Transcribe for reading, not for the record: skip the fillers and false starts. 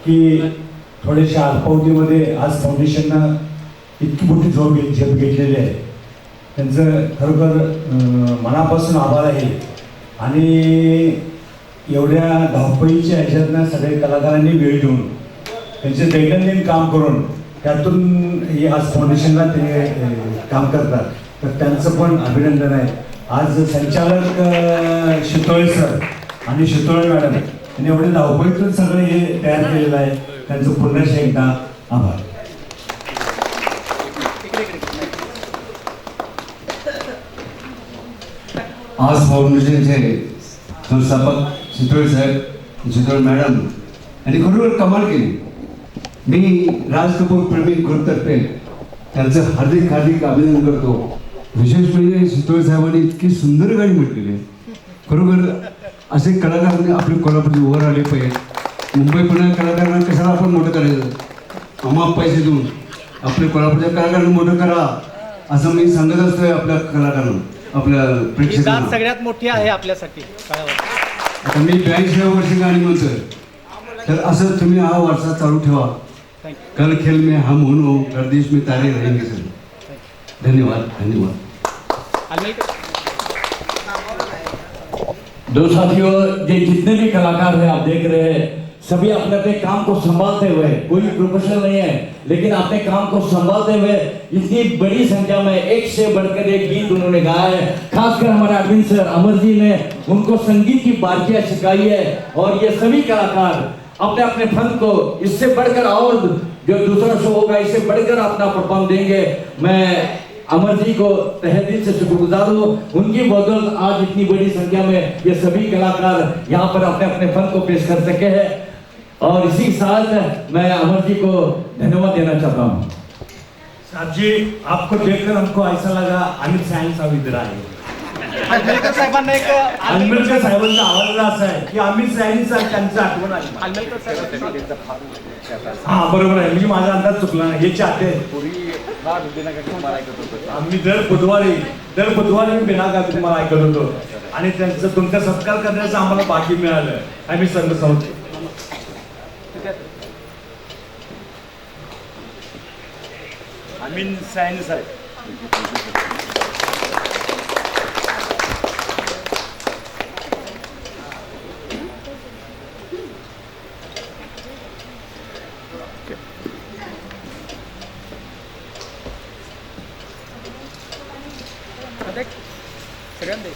की थोडेशा अल्पावधीमध्ये आज फाउंडेशननं इतकी मोठी झेप घेतलेली आहे. त्यांचं खरोखर मनापासून आभार आहे. आणि एवढ्या धावपळीच्या ह्याच्यातनं सगळे कलाकारांनी वेळ देऊन त्यांचे दैनंदिन काम करून त्यातून हे आज फाउंडेशनला ते काम करतात. तर त्यांचं पण अभिनंदन आहे. आज संचालक शितोळे सर आणि शितोळे मॅडम यांनी एवढे धावपळीतून सगळं हे तयार केलेलं आहे. त्यांचं पुन्हा एकदा आभार. आज फाउंडेशनचे संस्थापक शितोळे साहेब, शितोळे मॅडम यांनी खरोखर कमाल केली. मी राज कपूर प्रेमी ग्रुपतर्फे त्यांचं हार्दिक हार्दिक अभिनंदन करतो. विशेष म्हणजे शितोळे साहेबांनी इतकी सुंदर गाणी म्हटलेली आहे. खरोखर असे कलाकार आपले कोल्हापूरचे उभं राहिले पाहिजे. मुंबई पुण्या कलाकारांना कशाला आपण मोठं करायचं, अमाप पैसे देऊन आपल्या कोल्हापूरच्या कलाकारांना मोठं करा असं मी सांगत असतोय आपल्या कलाकारांना, आपल्या प्रेक्षकांना. सगळ्यात मोठी आहे आपल्यासाठी. आता मी 82 वर्षी गाणी म्हणतोय, तर असं तुम्ही हा वारसा चालू ठेवा. कल खेल में हम हो, गर्दिश में तारे रहेंगे सर. धन्यवाद धन्यवाद. दो साथियों, ये जितने भी कलाकार हैं आप देख रहे हैं, सभी अपने अपने काम को संभालते हुए, कोई प्रोफेशनल नहीं है लेकिन अपने काम को संभालते हुए इतनी बड़ी संख्या में एक से बढ़कर एक गीत उन्होंने गाया है. खासकर हमारे अरविंद सर, अमर जी ने उनको संगीत की बारीकियां सिखाई है. और ये सभी कलाकार अपने अपने फन को इससे बढ़कर, और जो दूसरा शो होगा इससे बढ़कर अपना परफॉर्म देंगे. मैं अमर जी को तहे दिल से शुक्रगुजार हूँ. उनकी बदौलत आज इतनी बड़ी संख्या में ये सभी कलाकार यहाँ पर अपने अपने फन को पेश कर सके हैं. और इसी के साथ मैं अमर जी को धन्यवाद देना चाहता हूँ. साहब जी, आपको देखकर हमको ऐसा लगा अमित सायन साहब इधर आए. आंबेडकर साहेबांना एक आंबेडकर साहेबांचा आवाज असा आहे की अमित सायन साहेब त्यांचं आठवण आली. आंबेडकर साहेब हा बरोबर आहे. म्हणजे माझा अंदाज चुकला नाही. हे चाहते आम्ही दर बुधवारी मी बिना गावी तुम्हाला ऐकत होतो. आणि त्यांचं तुमचा सत्कार करण्याचं आम्हाला भाग्य मिळालं. आम्ही सर्व संस्थेत अमित सायन साहेब. सगळ्यांना